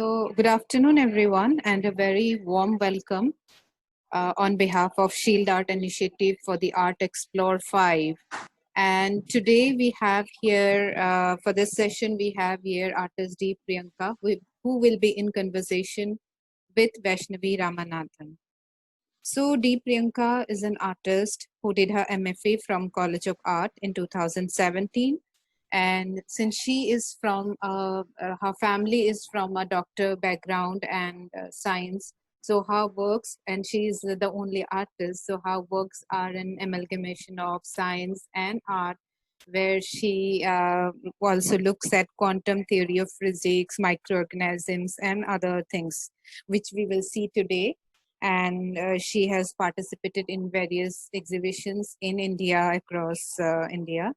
So, good afternoon, everyone, and a very warm welcome on behalf of Shield Art Initiative for the Artexplore 5. And today we have here, for this session, we have here artist D Priyanka, who will be in conversation with Vaishnavi Ramanthan. So, D Priyanka is an artist who did her MFA from College of Art in 2017. And since she is from, her family is from a doctor background and science, so her works, and she is the only artist, so her works are an amalgamation of science and art, where she also looks at quantum theory of physics, microorganisms, and other things, which we will see today. And she has participated in various exhibitions in India, across India.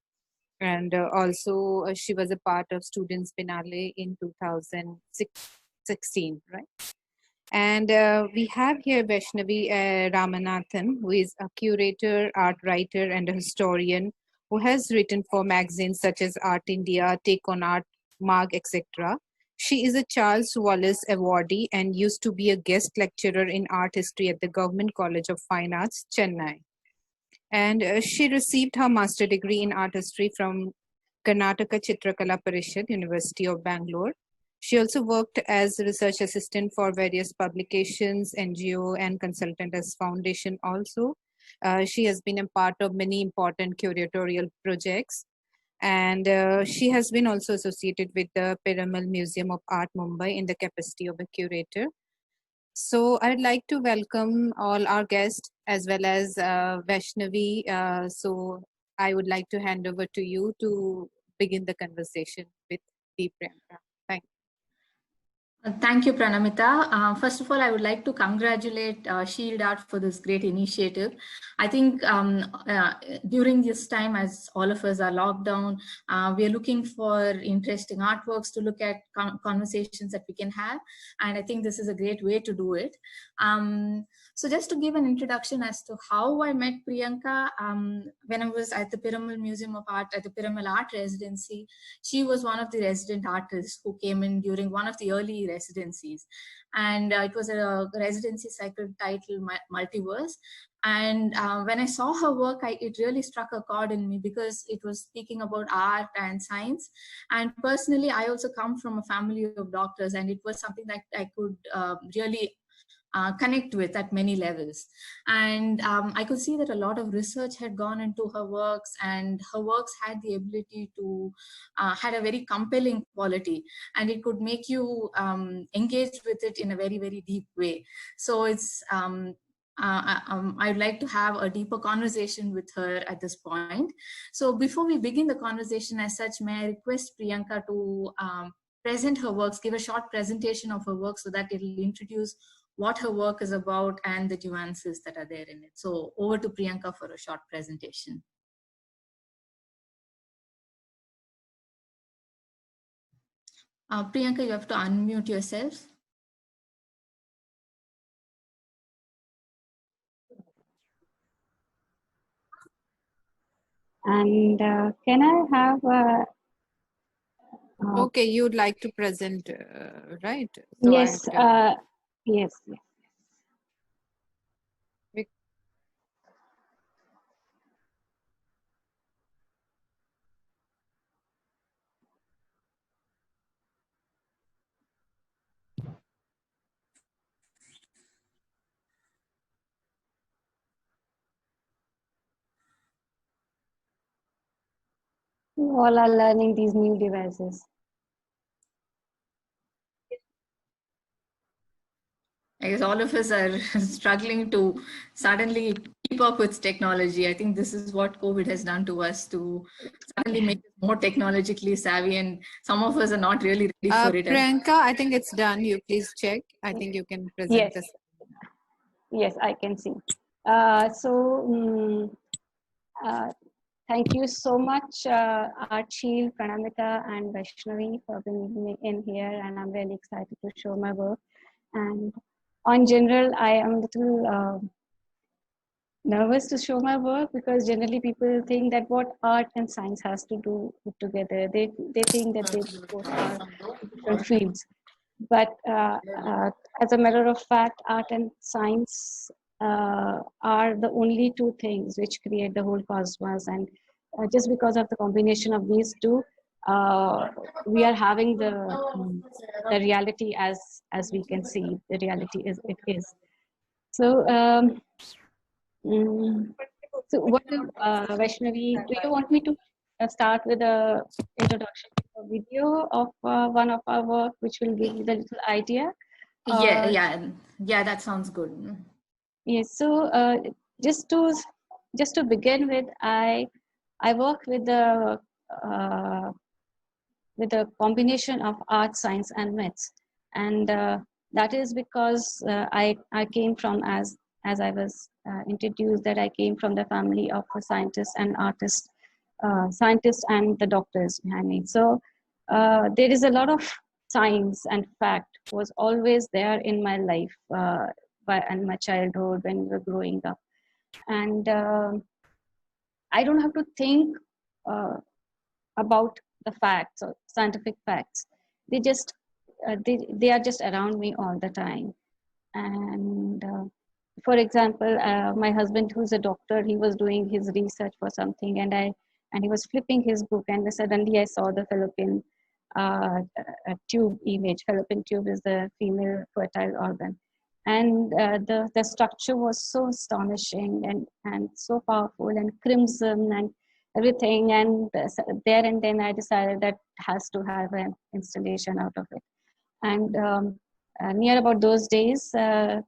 And also she was a part of Students Biennale in 2016, right? And we have here Vaishnavi Ramanathan, who is a curator, art writer, and a historian who has written for magazines such as Art India, Take on Art, Mag, etc. She is a Charles Wallace awardee and used to be a guest lecturer in art history at the Government College of Fine Arts, Chennai. And she received her master degree in art history from Karnataka Chitrakala Parishad, University of Bangalore. She also worked as a research assistant for various publications, NGO, and consultant as foundation also. She has been a part of many important curatorial projects. And she has been also associated with the Piramal Museum of Art, Mumbai, in the capacity of a curator. So I'd like to welcome all our guests as well as Vaishnavi. So I would like to hand over to you to begin the conversation with D Priyanka. Thank you. Thank you, Pranamita. First of all, I would like to congratulate Shield Art for this great initiative. I think during this time, as all of us are locked down, we are looking for interesting artworks to look at, conversations that we can have. And I think this is a great way to do it. So just to give an introduction as to how I met Priyanka, when I was at the Piramal Museum of Art, at the Piramal Art Residency, she was one of the resident artists who came in during one of the early residencies. And it was a residency cycle titled Multiverse. And when I saw her work, it really struck a chord in me because it was speaking about art and science. And personally, I also come from a family of doctors, and it was something that I could really connect with at many levels. And I could see that a lot of research had gone into her works, and her works had the ability to, had a very compelling quality, and it could make you engage with it in a very, very deep way. So it's, I'd like to have a deeper conversation with her at this point. So before we begin the conversation as such, may I request Priyanka to present her works, give a short presentation of her work so that it'll introduce what her work is about and the nuances that are there in it. So over to Priyanka for a short presentation. Priyanka, you have to unmute yourself. And can I have okay, you'd like to present, right? So yes, yes. We all are learning these new devices. I guess all of us are struggling to suddenly keep up with technology. I think this is what COVID has done to us, to suddenly make us more technologically savvy, and some of us are not really ready for it. Priyanka, I think it's done. You please check. I think you can present yes. this. Yes, I can see. Thank you so much, Art Shield, Pranamita, and Vaishnavi for bringing me in here, and I'm really excited to show my work. And on general, I am a little nervous to show my work because generally people think that what art and science has to do together. They think that they both are different fields. But as a matter of fact, art and science are the only two things which create the whole cosmos. And just because of the combination of these two, we are having the reality as we can see. The reality is it is. So, mm, so what do, Vaishnavi, do you want me to start with a introduction to a video of one of our work, which will give you the little idea? Yeah, that sounds good. Yes. So just to just to begin with, I work uh, with a combination of art, science, and myths, and that is because I came from as I was introduced that I came from the family of a scientist and artist, scientists and the doctors behind me. So there is a lot of science and fact was always there in my life and my childhood when we were growing up, and I don't have to think uh, about the facts or scientific facts. They just they are just around me all the time. And for example, my husband, who's a doctor, he was doing his research for something, and he was flipping his book, and suddenly I saw the fallopian tube image. Fallopian tube is the female fertile organ, and the structure was so astonishing and so powerful and crimson and everything. And there and then I decided that has to have an installation out of it. And near about those days, Pranamita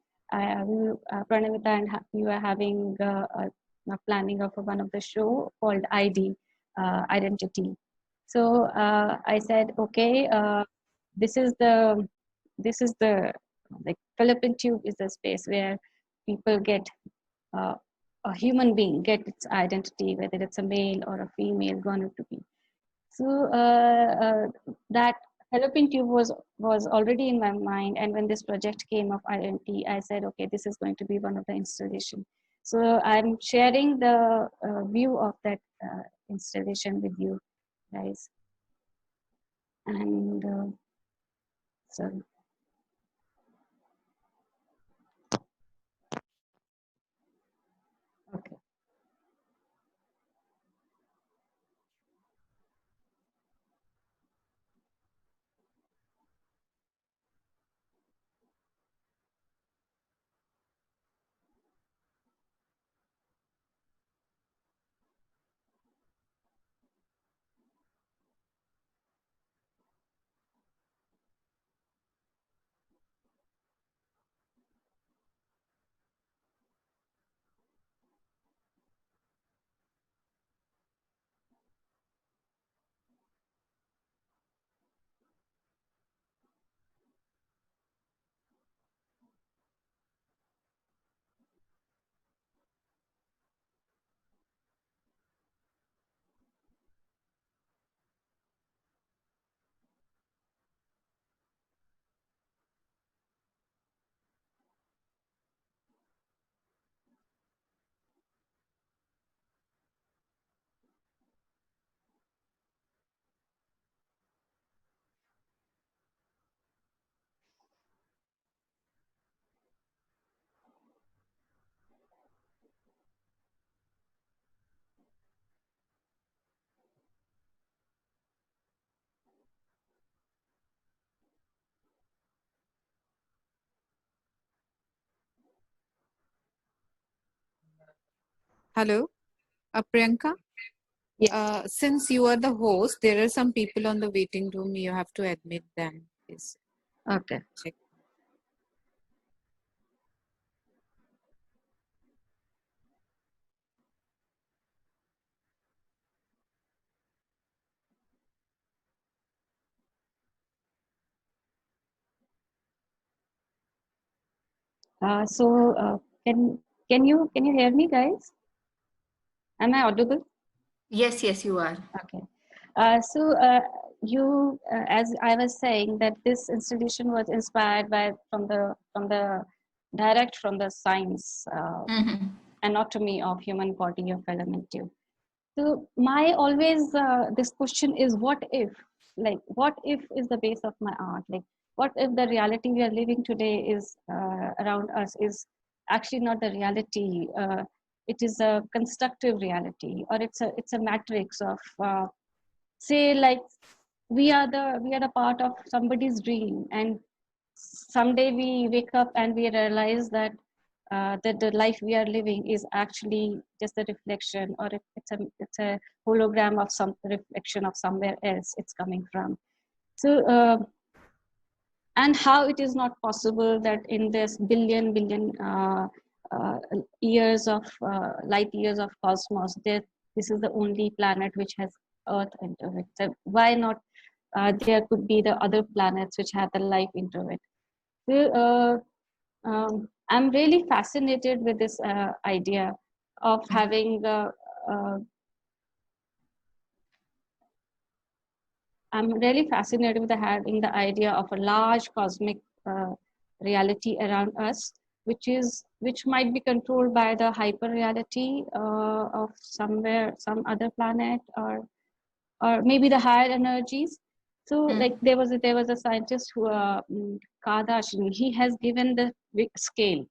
and we were having a planning of one of the show called ID, Identity. So I said, okay, this is the this is the like fallopian tube is the space where people get uh, a human being get its identity, whether it's a male or a female going to be. So that fallopian tube was already in my mind, and when this project came of identity, I said, okay, this is going to be one of the installation. So I'm sharing the view of that installation with you guys, and so okay. Hello, Priyanka. Yes. Since you are the host, there are some people on the waiting room. You have to admit them. Please Okay. check. So can you hear me, guys? Am I audible? Yes, you are. Okay. So you, as I was saying, that this installation was inspired by from the direct from the science anatomy of human body of fallopian tube. So my always this question is, what if? like, what if is the base of my art? Like, what if the reality we are living today is around us is actually not the reality? It is a constructive reality, or it's a matrix of say, like, we are the part of somebody's dream, and someday we wake up and we realize that that the life we are living is actually just a reflection, or it's a hologram of some reflection of somewhere else it's coming from. So and how it is not possible that in this billion uh, years of light years of cosmos, this is the only planet which has earth into it. So why not there could be the other planets which have the life into it? So, I'm really fascinated with this idea of having uh, I'm really fascinated with having the idea of a large cosmic reality around us, which might be controlled by the hyper reality of some other planet, or maybe the higher energies. So, like, there was a scientist who Kardashian. He has given the big scale,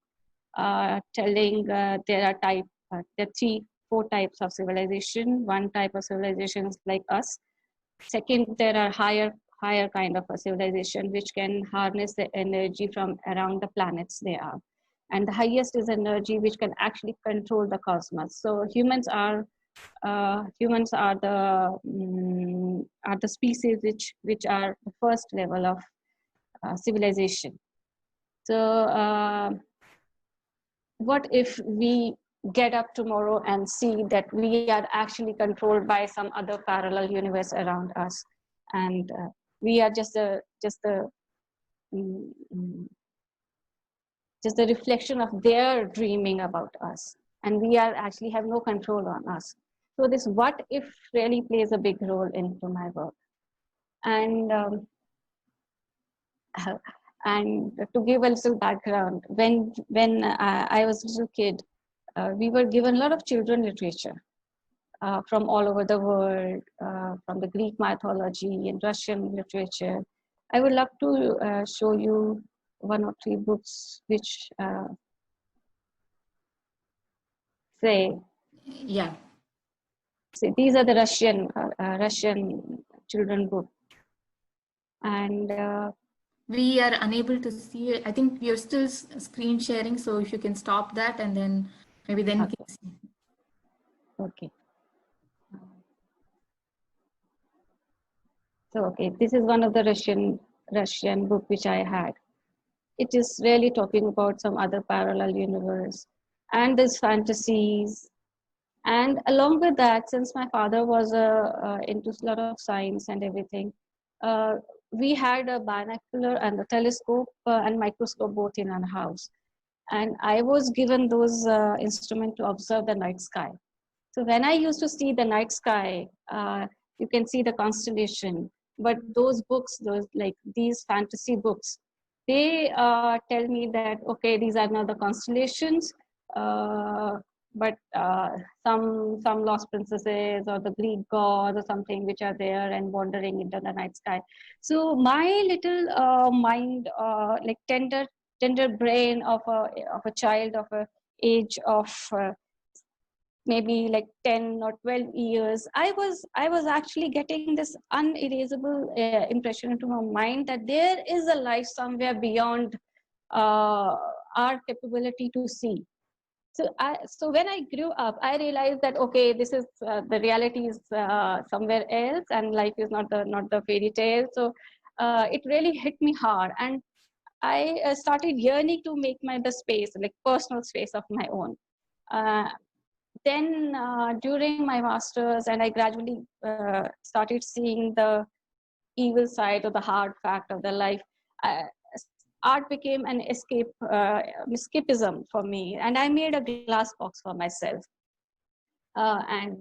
telling there are four types of civilization. One type of civilization is like us. Second, there are higher kind of a civilization which can harness the energy from around the planets they are. And the highest is energy which can actually control the cosmos. So humans are the species which are the first level of civilization. So what if we get up tomorrow and see that we are actually controlled by some other parallel universe around us, and we are mm, mm, just the reflection of their dreaming about us, and we are actually have no control on us. So this what if really plays a big role into my work. And and to give a little background, when I was a little kid, we were given a lot of children literature from all over the world, from the Greek mythology and Russian literature. I would love to show you one or three books which say, Yeah. these are the Russian children book. And We are unable to see it. I think we are still screen sharing, so if you can stop that, and then maybe then we can see. okay. So okay, this is one of the Russian book which I had. It is really talking about some other parallel universe and these fantasies. And along with that, since my father was into a lot of science and everything, uh, we had a binocular and a telescope and microscope both in our house. And I was given those instruments to observe the night sky. So when I used to see the night sky, you can see the constellation. But those books, those like these fantasy books, they tell me that okay, these are not the constellations, but some lost princesses or the Greek gods or something which are there and wandering into the night sky. So my little mind, like tender brain of a child of a age of maybe like 10 or 12 years, I was actually getting this unerasable impression into my mind that there is a life somewhere beyond our capability to see. So when I grew up, I realized that okay, this is the reality is somewhere else, and life is not the fairy tale. So it really hit me hard, and I started yearning to make my the space, like personal space of my own. Uh, then during my masters, and I gradually started seeing the evil side or the hard fact of the life. uh, Art became an escapism for me, and I made a glass box for myself, and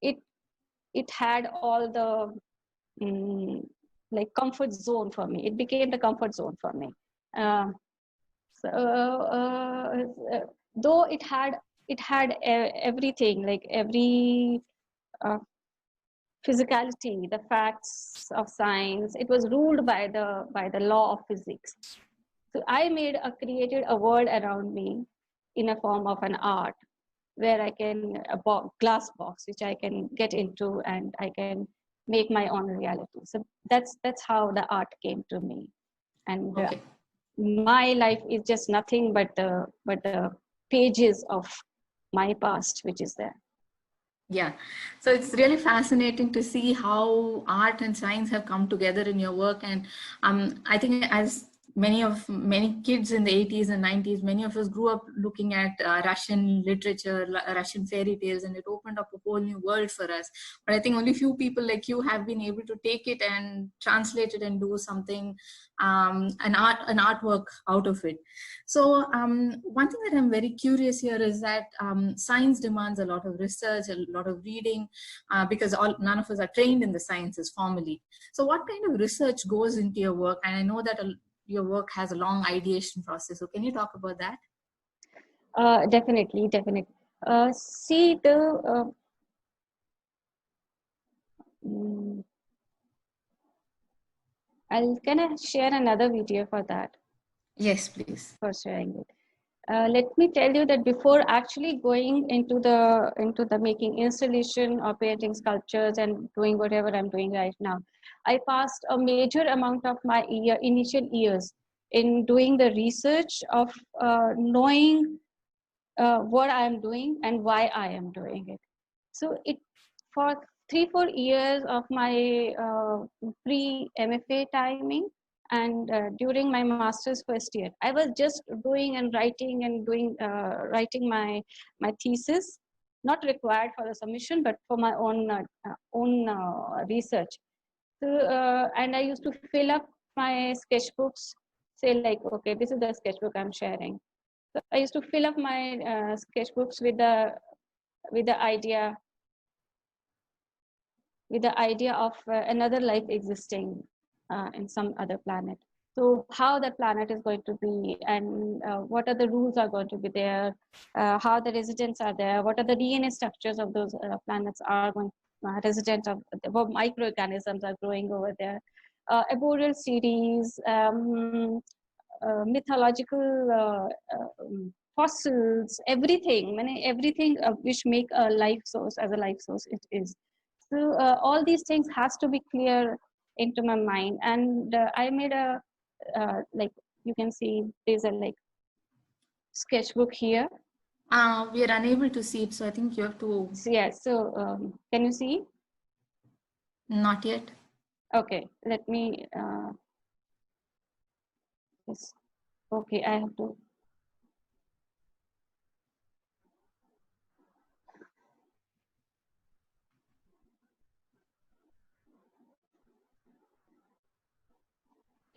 it it had all the mm, like comfort zone for me. It became the comfort zone for me. uh, so though it had everything, like every uh, physicality, the facts of science. It was ruled by the law of physics. So I created a world around me in a form of an art, where I can glass box which I can get into and I can make my own reality. So that's how the art came to me, and Okay. my life is just nothing but the pages of my past which is there. Yeah, so it's really fascinating to see how art and science have come together in your work. And I think as many kids in the 80s and 90s, many of us grew up looking at Russian literature, Russian fairy tales, and it opened up a whole new world for us. But I think only few people like you have been able to take it and translate it and do something, an artwork out of it. So one thing that I'm very curious here is that science demands a lot of research, a lot of reading, because none of us are trained in the sciences formally. So what kind of research goes into your work? And I know that your work has a long ideation process. So can you talk about that? Definitely. See the can I share another video for that? Yes, please. For sharing it. Let me tell you that before actually going into the making installation or painting sculptures and doing whatever I'm doing right now, I passed a major amount of my initial years in doing the research of knowing what I am doing and why I am doing it. So it for 3-4 years of my pre-MFA timing and during my master's first year, I was just doing and writing and writing my thesis, not required for the submission, but for my own research. So and I used to fill up my sketchbooks, say like, okay, this is the sketchbook I'm sharing. So I used to fill up my sketchbooks with the idea of another life existing in some other planet. So how that planet is going to be, and what are the rules are going to be there, how the residents are there, what are the DNA structures of those planets are going, resident of what microorganisms are growing over there, arboreal series, mythological fossils, everything, everything which make a life source as a life source it is. So all these things has to be clear into my mind, and I made a like you can see there's a like sketchbook here. We are unable to see it, so I think you have to. So, yeah. So can you see? Not yet. Okay. Let me. Yes. Okay. I have to.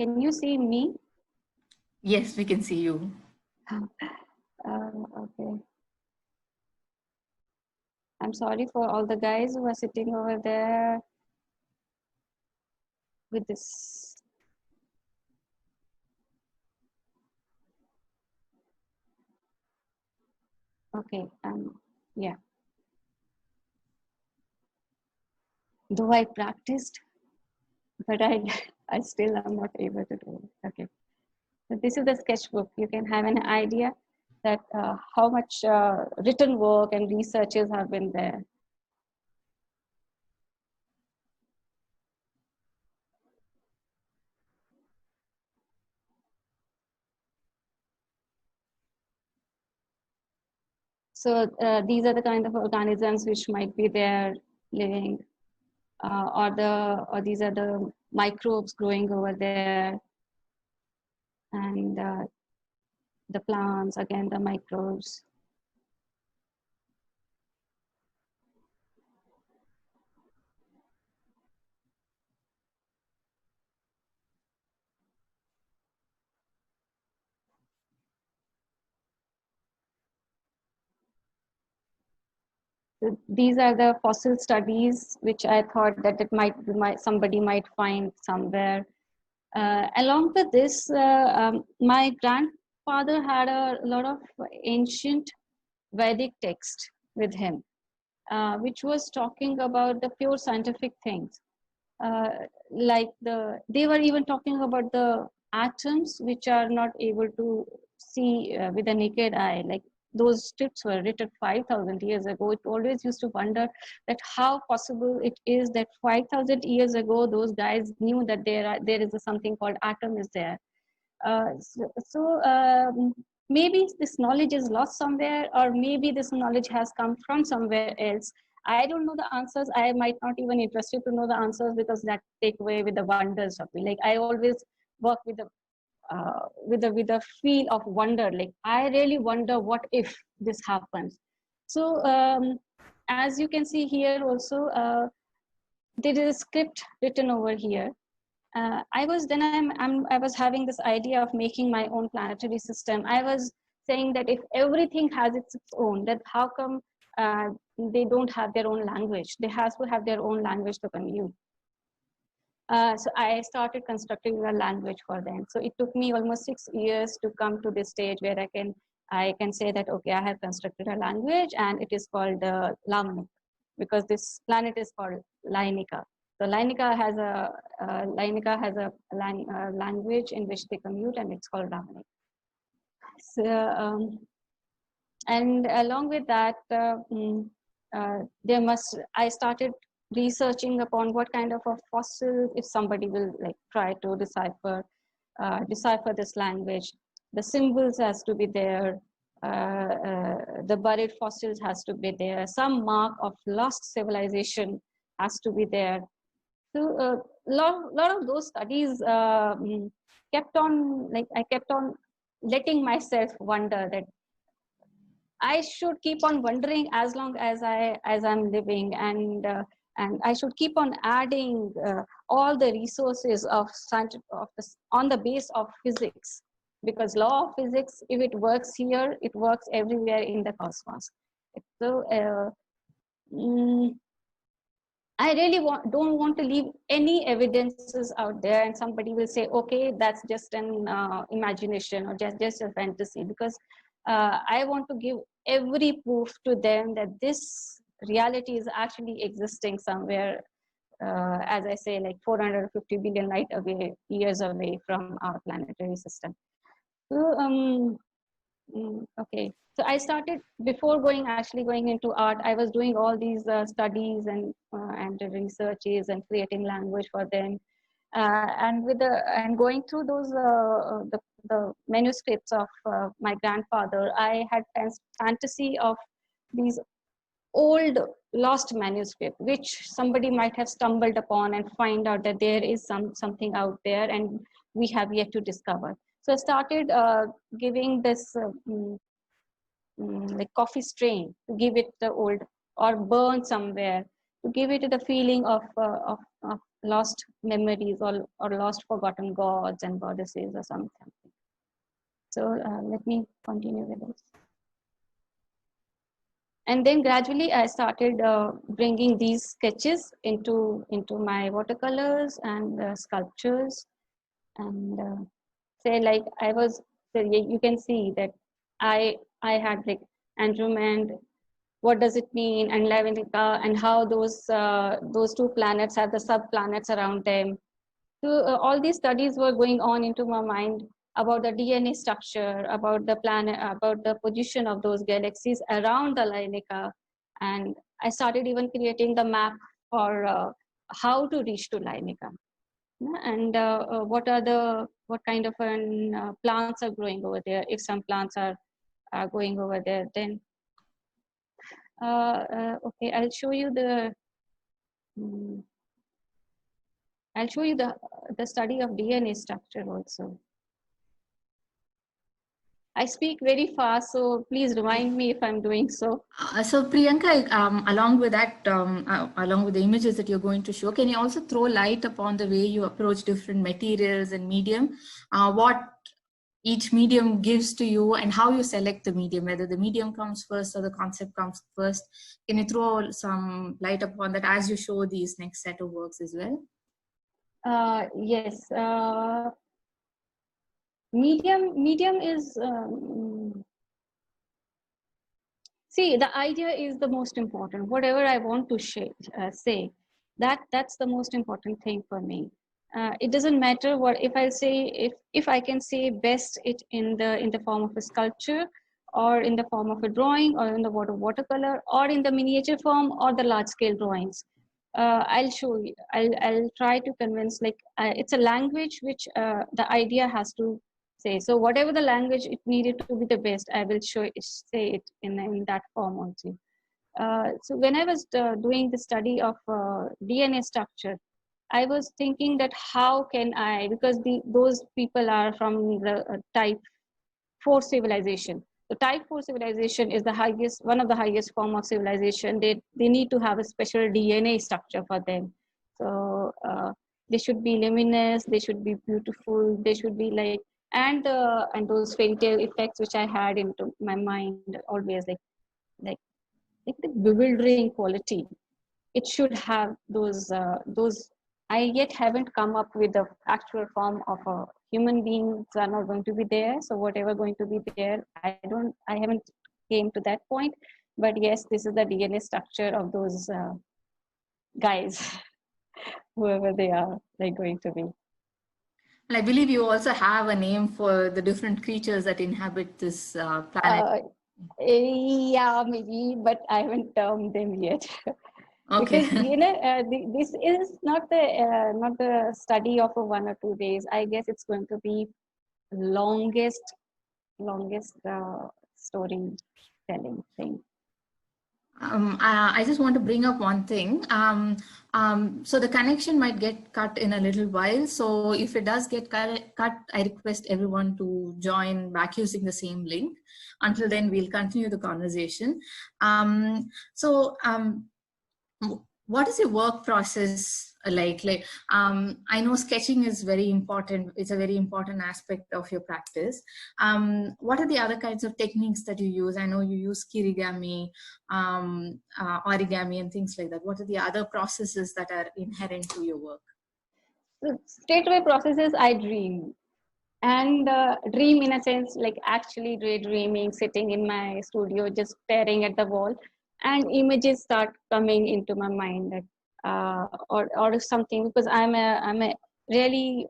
Can you see me? Yes, we can see you. Okay. I'm sorry for all the guys who are sitting over there with this. Okay. Yeah. Though I practiced, but I still am not able to do it. Okay. So this is the sketchbook. You can have an idea that how much written work and researches have been there. So these are the kind of organisms which might be there living, or these are the microbes growing over there, and the plants, again the microbes. So these are the fossil studies which I thought that somebody might find somewhere. Along with this, my grandfather had a lot of ancient Vedic text with him. which was talking about the pure scientific things. Like they were even talking about the atoms which are not able to see with the naked eye. Like those scripts were written 5,000 years ago. It always used to wonder that how possible it is that 5,000 years ago those guys knew that there is something called atom is there. Maybe this knowledge is lost somewhere, or maybe this knowledge has come from somewhere else. I don't know the answers. I might not even interested to know the answers, because that take away with the wonders of it. Like I always work with the feel of wonder. Like I really wonder what if this happens. So as you can see here also, there is a script written over here. I was having this idea of making my own planetary system. I was saying that if everything has its own, that how come they don't have their own language? They have to have their own language to commute. So I started constructing a language for them. So it took me almost 6 years to come to this stage where I can say that, okay, I have constructed a language, and it is called Lamnik, because this planet is called Lainika. So Lainika has a language in which they commute, and it's called Lamnik. So, and along with that, I started researching upon what kind of a fossil, if somebody will like try to decipher this language, the symbols has to be there, the buried fossils has to be there, some mark of lost civilization has to be there. So a lot of those studies kept on, like I kept on letting myself wonder that I should keep on wondering as long as I'm living, and I should keep on adding all the resources on the base of physics, because law of physics, if it works here, it works everywhere in the cosmos. So I really don't want to leave any evidences out there, and somebody will say, okay, that's just an imagination, or just a fantasy, because I want to give every proof to them that this reality is actually existing somewhere, as I say, like 450 billion years away from our planetary system. So, okay. So I started, before actually going into art, I was doing all these studies and researches and creating language for them, and going through those the manuscripts of my grandfather. I had fantasy of these old lost manuscript, which somebody might have stumbled upon and find out that there is something out there and we have yet to discover. So I started giving this like coffee strain, to give it the old, or burn somewhere, to give it the feeling of lost memories, or lost forgotten gods and goddesses or something. So let me continue with this. And then gradually I started bringing these sketches into my watercolors and sculptures, and say, like I was, so you can see that I had like Andromeda, what does it mean, and Levinica, and how those two planets have the subplanets around them. So all these studies were going on into my mind about the DNA structure, about the planet, about the position of those galaxies around the Lainika, and I started even creating the map for how to reach to Lainika. And what kind of plants are growing over there. If some plants are going over there, then okay, I'll show you the study of DNA structure also. I speak very fast, so please remind me if I'm doing so. So Priyanka, along with that, along with the images that you're going to show, can you also throw light upon the way you approach different materials and medium, what each medium gives to you, and how you select the medium, whether the medium comes first or the concept comes first? Can you throw some light upon that as you show these next set of works as well? Yes. Medium is See, the idea is the most important. Whatever I want to say, that's the most important thing for me. It doesn't matter what if I say if I can say best it in the form of a sculpture, or in the form of a drawing, or in the watercolor, or in the miniature form, or the large scale drawings. I'll show you. I'll try to convince. Like it's a language which the idea has to say. So whatever the language it needed to be the best, I will say it in that form also. So when I was doing the study of DNA structure, I was thinking that how can I, because those people are from the type 4 civilization. The type 4 civilization is the highest, one of the highest form of civilization. They need to have a special DNA structure for them. So they should be luminous, they should be beautiful, they should be like, and those fairy tale effects which I had into my mind always, like like the bewildering quality. It should have those. I yet haven't come up with the actual form of a human beings are not going to be there. So whatever going to be there, I haven't came to that point. But yes, this is the DNA structure of those guys, whoever they are, they're going to be. And I believe you also have a name for the different creatures that inhabit this planet. Yeah, maybe, but I haven't termed them yet. Okay. Because this is not the study of a 1 or 2 days. I guess it's going to be longest storytelling thing. I just want to bring up one thing. So the connection might get cut in a little while. So if it does get cut, I request everyone to join back using the same link. Until then, we'll continue the conversation. What is your work process like? I know sketching is very important. It's a very important aspect of your practice. What are the other kinds of techniques that you use? I know you use kirigami, origami, and things like that. What are the other processes that are inherent to your work? So straightaway processes, I dream. And dream in a sense, like actually daydreaming, sitting in my studio, just staring at the wall, and images start coming into my mind, that, or something, because I'm a really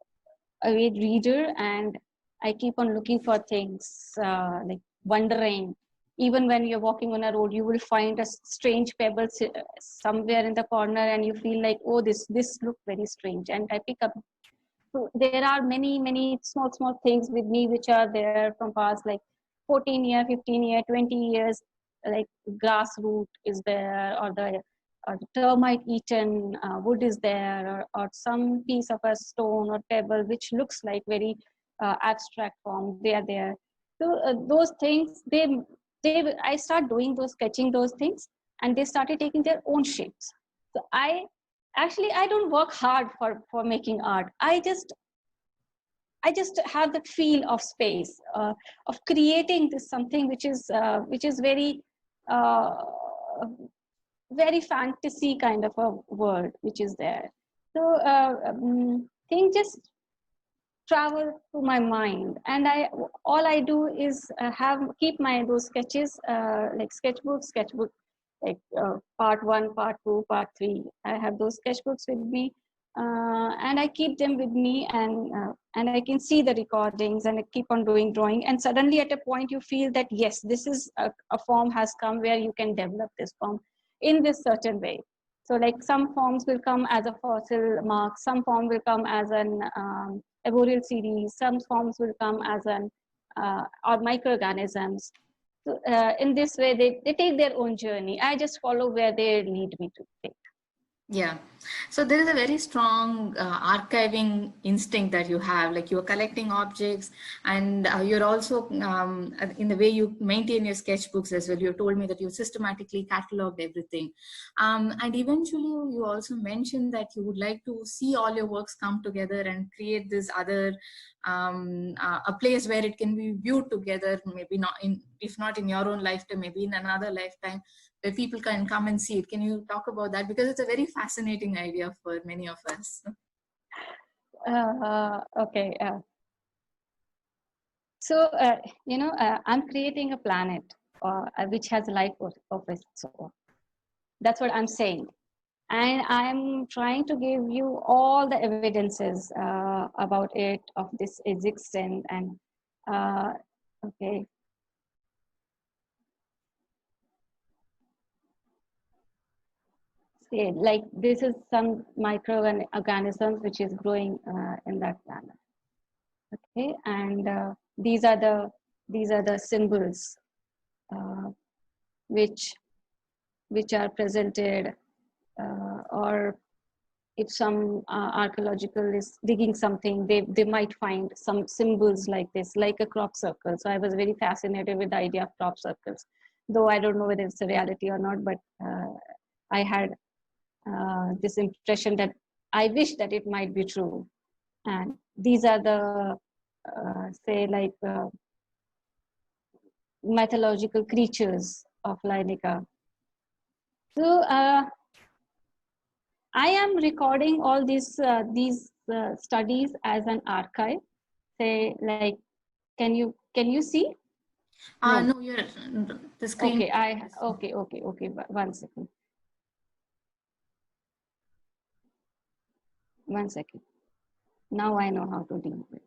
avid reader, and I keep on looking for things, like wondering. Even when you're walking on a road, you will find a strange pebble somewhere in the corner, and you feel like, oh, this looks very strange, and I pick up. So there are many small things with me which are there from past, like 14 year, 15 year, 20 years, like grass root is there, or the termite eaten wood is there, or some piece of a stone or pebble which looks like very abstract form, they are there. So those things, they I start doing those, sketching those things, and they started taking their own shapes. So I don't work hard for making art. I just have that feel of space, of creating this something which is uh, very fantasy kind of a world which is there. So things just travel to my mind, and all I do is have keep my those sketches, like sketchbook, like part 1, part 2, part 3. I have those sketchbooks with me, and I keep them with me, and I can see the recordings, and I keep on doing drawing, and suddenly at a point you feel that yes, this is a form has come where you can develop this form in this certain way. So like some forms will come as a fossil mark, some form will come as an arboreal series, some forms will come as an or microorganisms. So in this way, they take their own journey. I just follow where they lead me to take. Yeah. So there is a very strong archiving instinct that you have, like you're collecting objects, and you're also, in the way you maintain your sketchbooks as well, you told me that you systematically cataloged everything. And eventually you also mentioned that you would like to see all your works come together and create this other, a place where it can be viewed together, maybe not in, if not in your own lifetime, maybe in another lifetime, where people can come and see it. Can you talk about that? Because it's a very fascinating idea for many of us. Okay. So, I'm creating a planet. which has a life of its own. That's what I'm saying. And I'm trying to give you all the evidences about it, of this existence. And okay. Okay, like this is some microorganisms which is growing in that planet. Okay, and these are the symbols which are presented, or if some archaeological is digging something, they might find some symbols like this, like a crop circle. So I was very fascinated with the idea of crop circles, though I don't know whether it's a reality or not, but I had this impression that I wish that it might be true. And these are the say like mythological creatures of Leinica. So I am recording all these studies as an archive. Say like, can you see? No, you're the screen. Okay, okay. 1 second. 1 second. Now I know how to deal with it.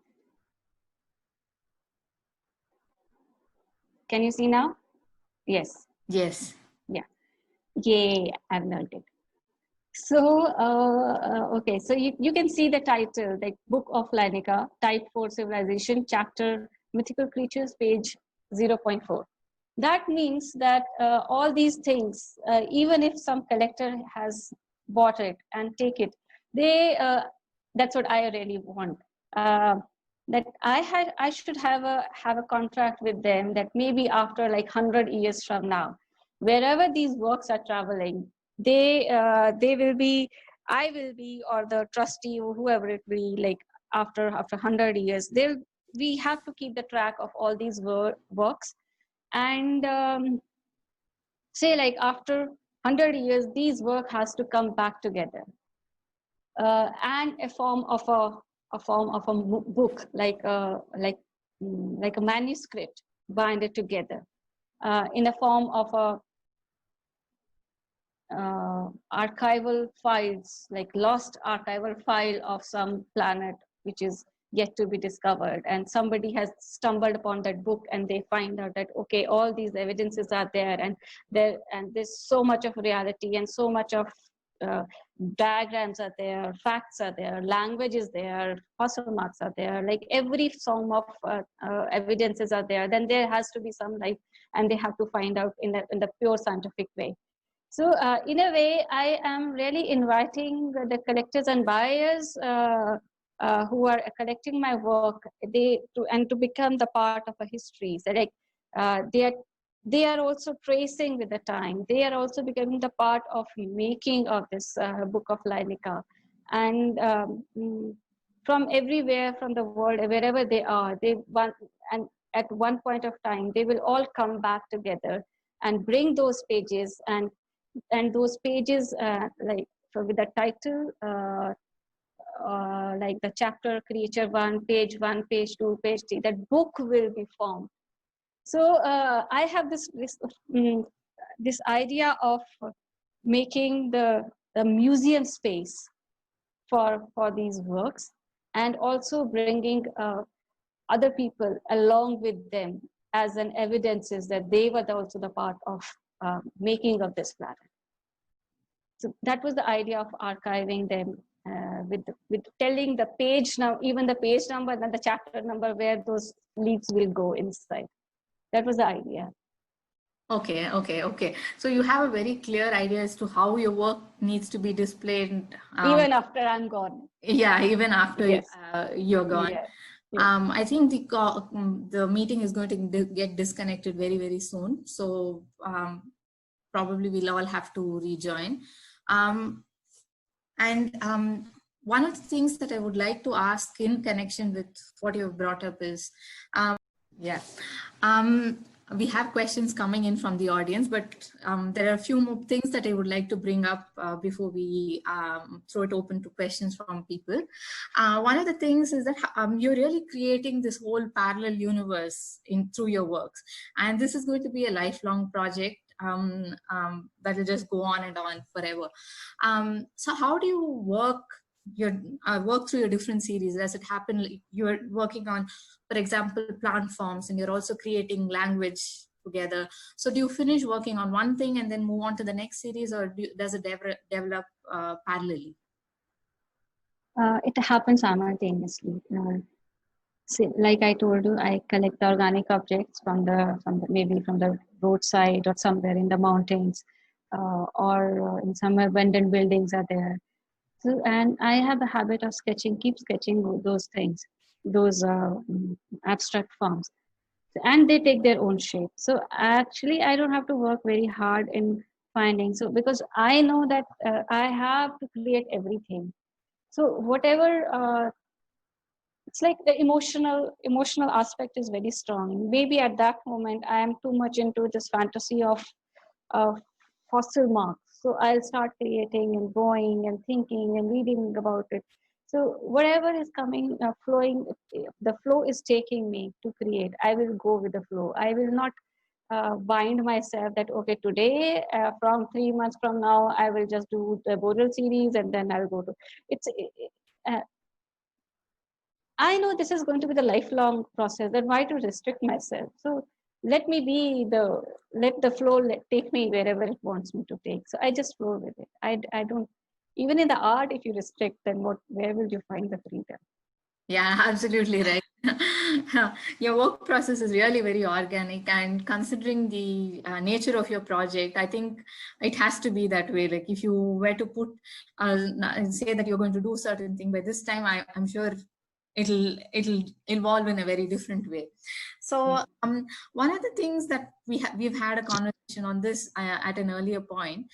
Can you see now? Yes. Yes. Yeah. Yay, I've learned it. So, okay, so you can see the title, like Book of Leinica, Type 4 Civilization, Chapter Mythical Creatures, page 0.4. That means that all these things, even if some collector has bought it and take it, they that's what I really want. That I should have a contract with them that maybe after like 100 years from now, wherever these works are traveling, they will be, I will be, or the trustee or whoever it be, like after 100 years, we have to keep the track of all these works. And say like after 100 years, these work has to come back together, and a form of a book, like a manuscript, bind it together in a form of a archival files, like lost archival file of some planet which is yet to be discovered, and somebody has stumbled upon that book and they find out that okay, all these evidences are there, and there's so much of reality and so much of diagrams are there, facts are there, language is there, fossil marks are there, like every form of evidences are there. Then there has to be some life, and they have to find out in the pure scientific way. So in a way, I am really inviting the collectors and buyers who are collecting my work, to become the part of a history. So like they are also tracing with the time. They are also becoming the part of making of this book of Leinica. And from everywhere, from the world, wherever they are, and at one point of time, they will all come back together and bring those pages, and those pages like with the title like the chapter creature 1, page 1, page 2, page 3, that book will be formed. So I have this idea of making the museum space for these works, and also bringing other people along with them as an evidences that they were also the part of making of this planet. So that was the idea of archiving them with telling the page now, even the page number and the chapter number where those leaves will go inside. That was the idea. Okay. So you have a very clear idea as to how your work needs to be displayed. Even after I'm gone. Yeah, even after yes. You're gone. Yes. I think the meeting is going to get disconnected very, very soon. So probably we'll all have to rejoin. One of the things that I would like to ask in connection with what you've brought up is, we have questions coming in from the audience, but there are a few more things that I would like to bring up before we throw it open to questions from people. One of the things is that you're really creating this whole parallel universe through your works. And this is going to be a lifelong project that will just go on and on forever. So how do you work through your different series? Does it happen like you're working on, for example, plant forms, and you're also creating language together? So do you finish working on one thing and then move on to the next series, or does it develop parallelly? It happens simultaneously. Like I told you, I collect organic objects from the maybe from the roadside or somewhere in the mountains, or in some abandoned buildings are there. So, and I have a habit of keep sketching those things, those abstract forms, and they take their own shape. So actually, I don't have to work very hard in finding. So because I know that I have to create everything. So whatever it's like the emotional aspect is very strong. Maybe at that moment I am too much into this fantasy of fossil marks, so I'll start creating and going and thinking and reading about it. So whatever is coming, flowing, the flow is taking me to create. I will go with the flow. I will not bind myself that okay, today from 3 months from now I will just do the boreal series and then I'll go to uh, I know this is going to be the lifelong process. Then why to restrict myself? So let me be let the flow take me wherever it wants me to take. So I just flow with it. I don't, even in the art, if you restrict, then where will you find the freedom? Yeah, absolutely right. Your work process is really very organic, and considering the nature of your project, I think it has to be that way. Like if you were to put say that you're going to do certain thing by this time, I'm sure it'll evolve in a very different way. So one of the things that we've had a conversation on this at an earlier point.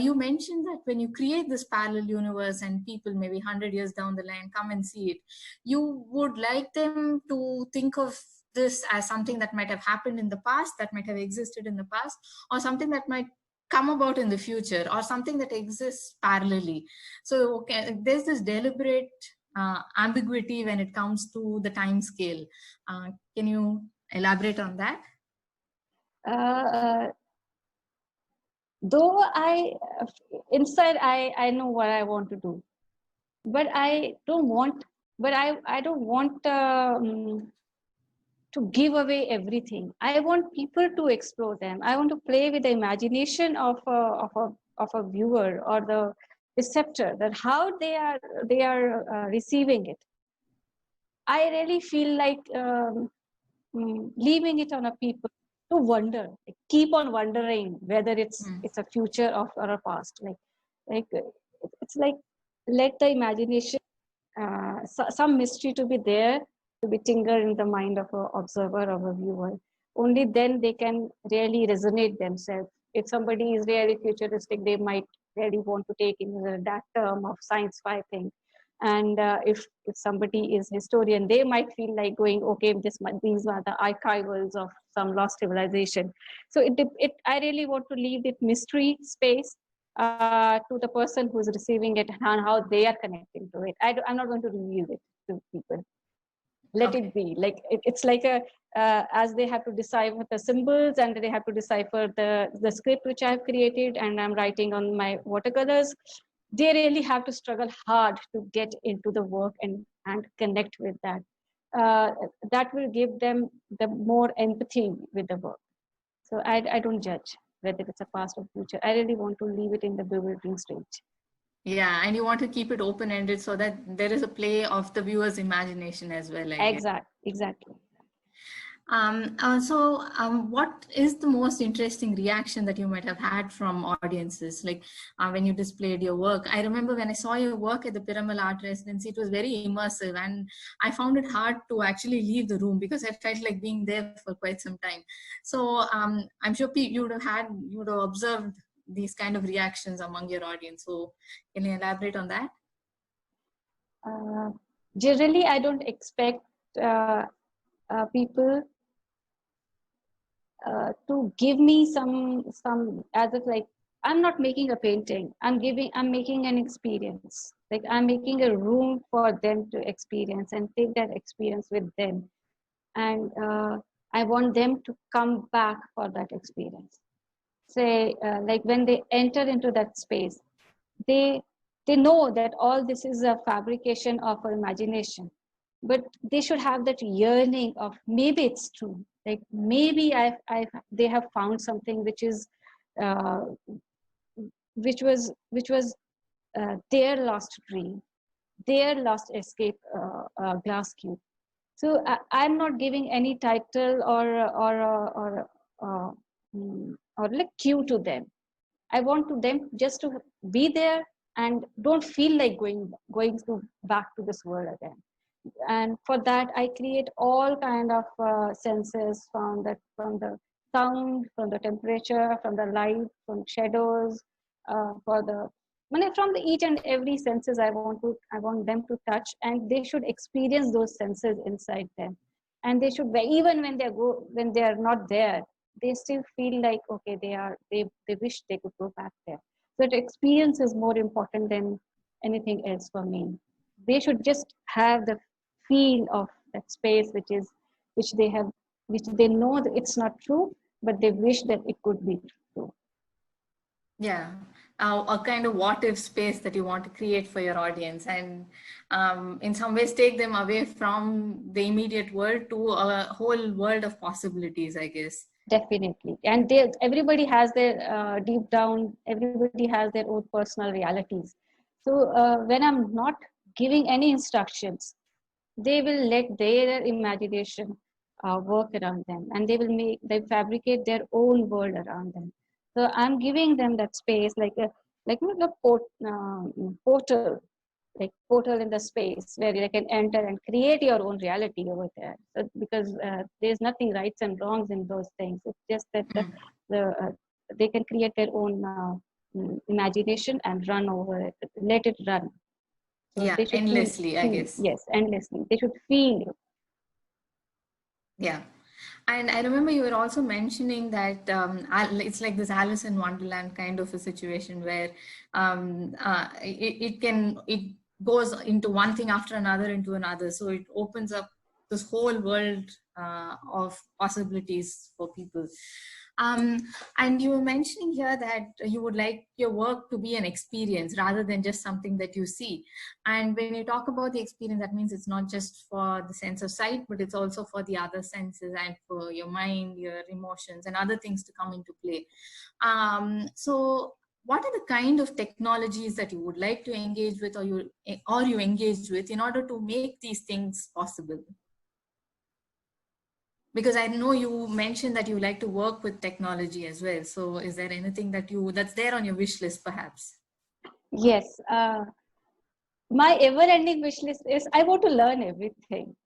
You mentioned that when you create this parallel universe and people maybe 100 years down the line come and see it, you would like them to think of this as something that might have happened in the past, that might have existed in the past, or something that might come about in the future, or something that exists parallelly. So okay, there's this deliberate ambiguity when it comes to the time scale. Can you elaborate on that? Though inside I know what I want to do, but I don't want, I don't want to give away everything. I want people to explore them. I want to play with the imagination of a viewer or the receptor, that how they are receiving it. I really feel like leaving it on a people to wonder, like, keep on wondering whether it's a future or a past. It's like, let the imagination, some mystery to be there, to be tingered in the mind of an observer, of a viewer. Only then they can really resonate themselves. If somebody is really futuristic, they might really want to take in that term of science fi thing. And if somebody is historian, they might feel like going, okay, these are the archivals of some lost civilization. So I really want to leave it mystery space to the person who's receiving it and how they are connecting to it. I'm not going to reveal it to people. Let it be. Like it's like as they have to decipher the symbols and they have to decipher the script which I've created and I'm writing on my watercolors. They really have to struggle hard to get into the work and connect with that. That will give them the more empathy with the work. So I don't judge whether it's a past or future. I really want to leave it in the bewildering stage. Yeah, and you want to keep it open-ended so that there is a play of the viewer's imagination as well, I guess. Exactly. What is the most interesting reaction that you might have had from audiences, like when you displayed your work? I remember when I saw your work at the Piramal Art Residency, it was very immersive, and I found it hard to actually leave the room because I felt like being there for quite some time. So I'm sure you would have observed these kind of reactions among your audience. So can you elaborate on that? Generally, I don't expect people to give me some as if like I'm not making a painting. I'm making an experience. Like I'm making a room for them to experience and take that experience with them. And I want them to come back for that experience. Say, like when they enter into that space, they they know that all this is a fabrication of our imagination, but they should have that yearning of maybe it's true. Like maybe they have found something which is uh, which was their lost dream, their lost escape glass cube. So I'm not giving any title uh, or like cue to them. I want to them just to be there and don't feel like going to back to this world again. And for that I create all kind of senses from the sound, from the temperature, from the light, from shadows, for the from the each and every senses I want them to touch, and they should experience those senses inside them. And they should, even when they are not there, they still feel like okay, they wish they could go back there. So the experience is more important than anything else for me. They should just have the feel of that space, which they have, which they know that it's not true, but they wish that it could be true. Yeah, a kind of what if space that you want to create for your audience, and in some ways take them away from the immediate world to a whole world of possibilities, I guess. Definitely. And everybody has their deep down, everybody has their own personal realities. So when I'm not giving any instructions, they will let their imagination work around them, and they fabricate their own world around them. So I'm giving them that space, portal, like portal in the space where they can enter and create your own reality over there. So, because there's nothing rights and wrongs in those things. It's just that they can create their own imagination and run over it, let it run. So Yeah, they should endlessly, I guess. yes, endlessly. They should feel. Yeah. And I remember you were also mentioning that it's like this Alice in Wonderland kind of a situation where it goes into one thing after another into another. So it opens up this whole world of possibilities for people. And you were mentioning here that you would like your work to be an experience rather than just something that you see. And when you talk about the experience, that means it's not just for the sense of sight, but it's also for the other senses and for your mind, your emotions, and other things to come into play. So what are the kind of technologies that you would like to engage with, or you engaged with, in order to make these things possible? Because I know you mentioned that you like to work with technology as well. So is there anything that's there on your wish list, perhaps? Yes. My ever-ending wish list is I want to learn everything.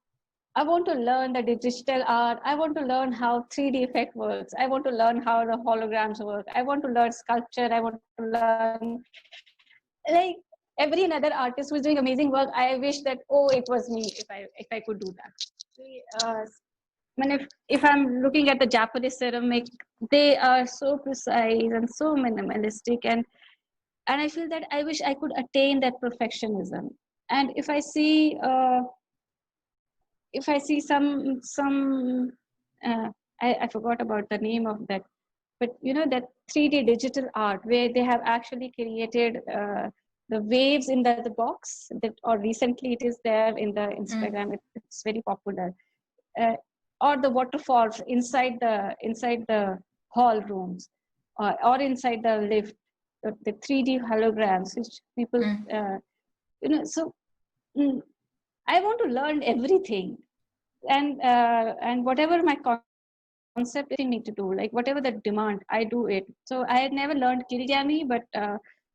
I want to learn the digital art. I want to learn how 3D effect works. I want to learn how the holograms work. I want to learn sculpture. I want to learn, like every another artist who's doing amazing work. I wish that, oh, it was me if I could do that. I mean, if I'm looking at the Japanese ceramic, they are so precise and so minimalistic, and I feel that I wish I could attain that perfectionism. And if I see some I forgot about the name of that, but that 3D digital art where they have actually created the waves in the box, that, or recently it is there in the Instagram. It's very popular. Uh, or the waterfalls inside the hall rooms, or inside the lift, the 3D holograms which people so mm, I want to learn everything, and whatever my concept is me to do, like whatever the demand, I do it. So I had never learned kirigami, but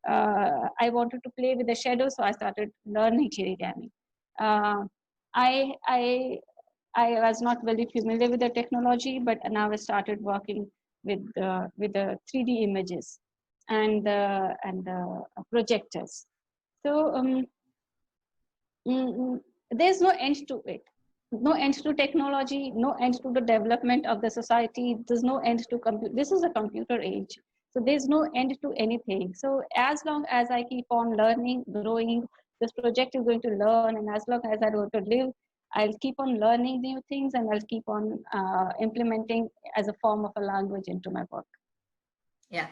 I wanted to play with the shadows, so I started learning kirigami. uh, I I I was not very familiar with the technology, but now I started working with the 3D images and the projectors. So there's no end to it. no end to technology, no end to the development of the society. There's no end to computer. This is a computer age. So there's no end to anything. So as long as I keep on learning, growing, this project is going to learn. And as long as I going to live, I'll keep on learning new things and I'll keep on implementing as a form of a language into my work. Yeah.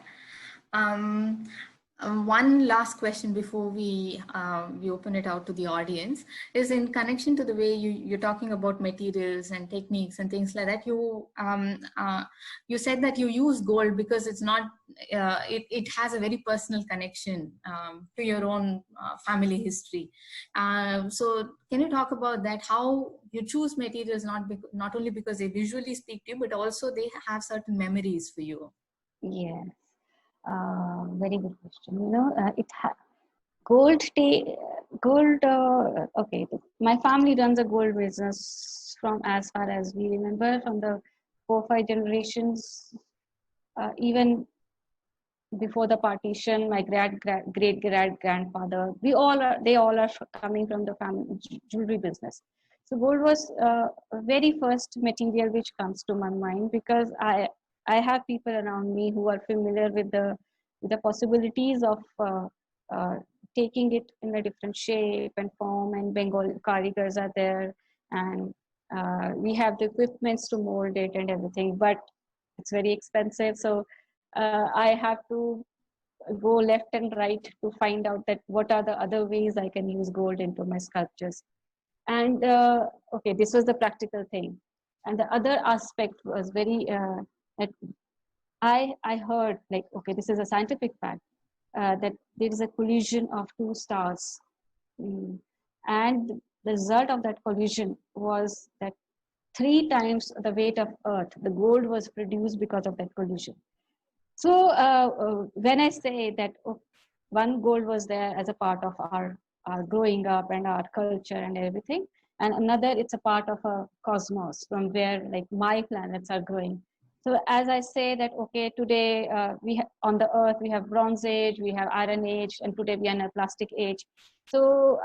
One last question before we open it out to the audience is in connection to the way you're talking about materials and techniques and things like that. You said that you use gold because it's not it has a very personal connection to your own family history. So can you talk about that? How you choose materials not only because they visually speak to you, but also they have certain memories for you. Yes. Very good question. You know, gold. Okay, my family runs a gold business from as far as we remember, from the 4-5 generations. Even before the partition, my great grandfather. They all are coming from the family jewelry business. So gold was a very first material which comes to my mind, because I have people around me who are familiar with the possibilities of taking it in a different shape and form, and Bengal karigars are there, and we have the equipments to mold it and everything, but it's very expensive. So I have to go left and right to find out that what are the other ways I can use gold into my sculptures. And okay, this was the practical thing. And the other aspect was very that I heard, like, okay, this is a scientific fact, that there is a collision of two stars. Mm. And the result of that collision was that 3 times the weight of Earth, the gold was produced because of that collision. So when I say that one gold was there as a part of our growing up and our culture and everything, and another it's a part of a cosmos from where like my planets are growing. So as I say that, okay, today on the Earth we have Bronze Age, we have Iron Age, and today we are in a plastic age. So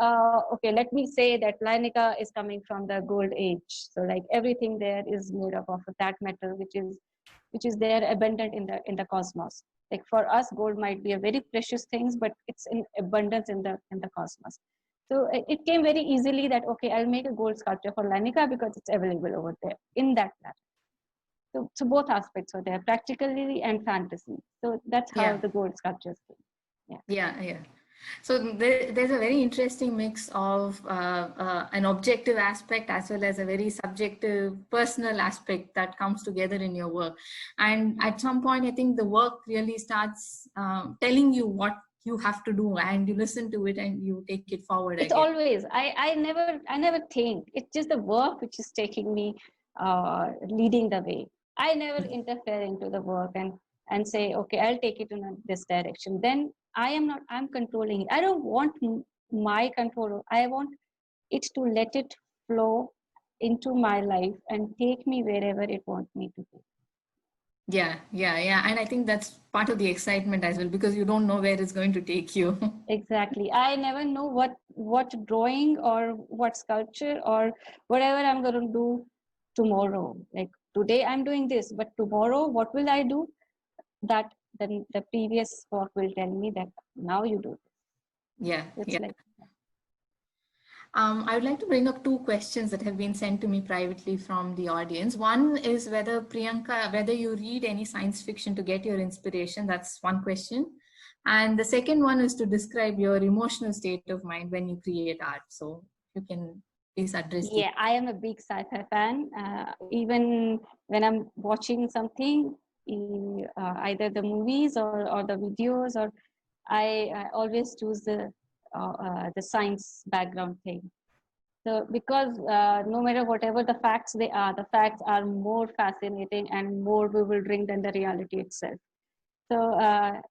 okay, let me say that Leinica is coming from the Gold Age. So like everything there is made up of that metal, which is there abundant in the cosmos. Like for us, gold might be a very precious things, but it's in abundance in the cosmos. So it came very easily that, okay, I'll make a gold sculpture for Leinica because it's available over there in that planet. So both aspects were there, practically and fantasy. So that's how the gold sculptures came. Yeah. So there's a very interesting mix of an objective aspect as well as a very subjective, personal aspect that comes together in your work. And at some point, I think the work really starts telling you what you have to do, and you listen to it and you take it forward. It's again. Always, I never think. It's just the work which is taking me, leading the way. I never interfere into the work and say, okay, I'll take it in this direction. Then I'm controlling it. I don't want my control. I want it to let it flow into my life and take me wherever it wants me to be. Yeah. And I think that's part of the excitement as well, because you don't know where it's going to take you. Exactly. I never know what drawing or what sculpture or whatever I'm going to do tomorrow. Like today I'm doing this, but tomorrow what will I do? That then the previous work will tell me that now you do this. Yeah. It's like I would like to bring up 2 questions that have been sent to me privately from the audience. One is whether Priyanka, whether you read any science fiction to get your inspiration. That's one question. And the second one is to describe your emotional state of mind when you create art. So you can please address. Yeah, I am a big sci-fi fan. Even when I'm watching something, either the movies or the videos, or I always choose the science background thing. So because no matter whatever the facts the facts are more fascinating and more bewildering than the reality itself. So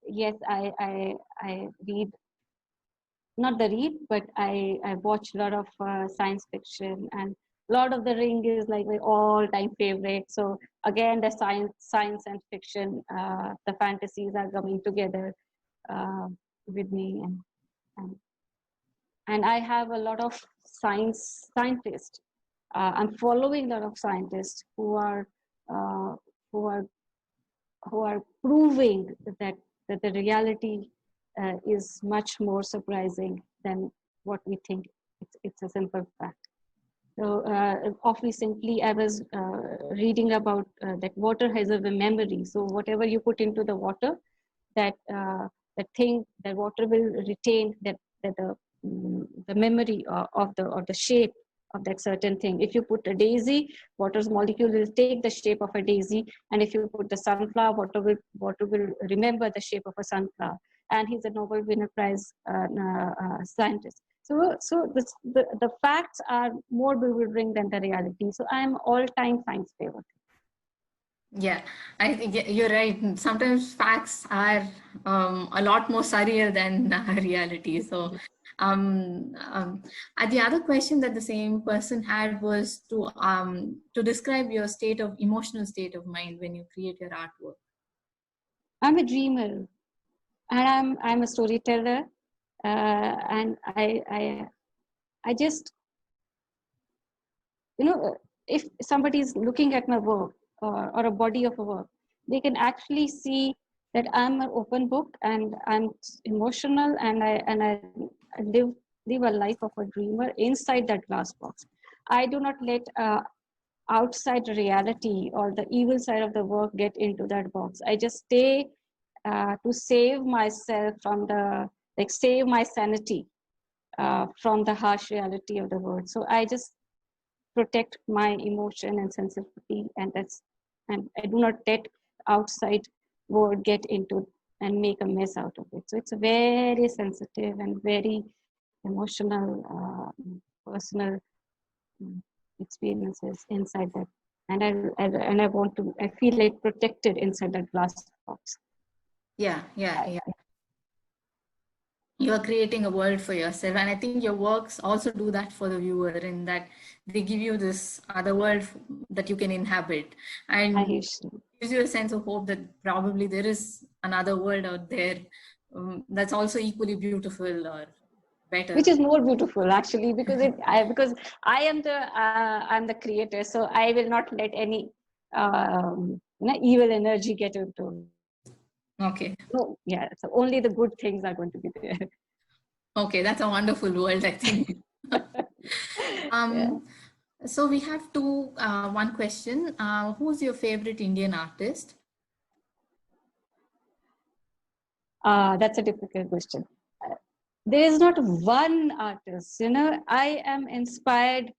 yes, I read, not the read, but I watch a lot of science fiction, and Lord of the Ring is like my all-time favorite. So again, the science and fiction, the fantasies are coming together with me, and I have a lot of scientists I'm following a lot of scientists who are uh, who are proving that the reality is much more surprising than what we think. It's a simple fact. So of recently, I was reading about that water has a memory. So whatever you put into the water, that that water will retain the memory of the shape of that certain thing. If you put a daisy, water's molecule will take the shape of a daisy, and if you put the sunflower, water will remember the shape of a sunflower. And he's a Nobel winner prize scientist. The facts are more bewildering than the reality. So I'm all-time science favorite. Yeah, I think you're right. Sometimes facts are a lot more surreal than reality. So, and the other question that the same person had was to describe your emotional state of mind when you create your artwork. I'm a dreamer, and I'm a storyteller, and I just, if somebody is looking at my work or a body of a work, they can actually see that I'm an open book and I'm emotional, and I live a life of a dreamer inside that glass box. I do not let outside reality or the evil side of the work get into that box. I just stay to save myself from save my sanity from the harsh reality of the world. So I just protect my emotion and sensitivity, and I do not let outside world get into and make a mess out of it. So it's a very sensitive and very emotional, personal experiences inside that, and I feel like protected inside that glass box. Yeah. You are creating a world for yourself, and I think your works also do that for the viewer, in that they give you this other world that you can inhabit, and gives you a sense of hope that probably there is another world out there that's also equally beautiful or better. Which is more beautiful, actually, because I am I'm the creator, so I will not let any evil energy get into it. Okay. No, yeah. So only the good things are going to be there. Okay, that's a wonderful world, I think. Yeah. So we have one question. Who's your favorite Indian artist? That's a difficult question. There is not one artist. I am inspired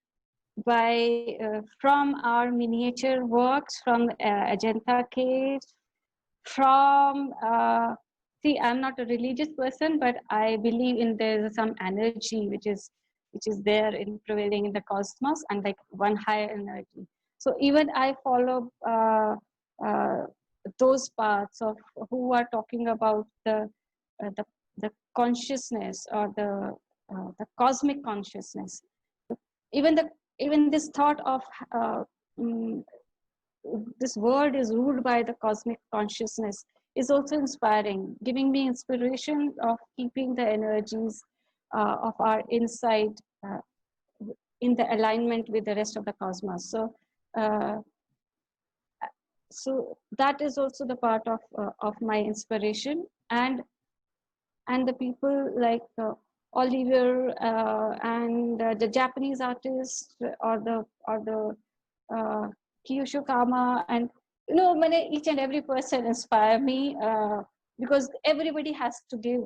by from our miniature works, from Ajanta caves, from see, I'm not a religious person, but I believe in there's some energy which is there in prevailing in the cosmos, and like one higher energy. So even I follow uh, those parts of who are talking about uh, the the consciousness, or the cosmic consciousness. Even even this thought of uh, mm, this world is ruled by the cosmic consciousness is also inspiring, giving me inspiration of keeping the energies of our inside in the alignment with the rest of the cosmos. Uh, so that is also the part of my inspiration, and the people like Oliver and the Japanese artists, or the Kyushu Kama, and each and every person inspire me because everybody has to give.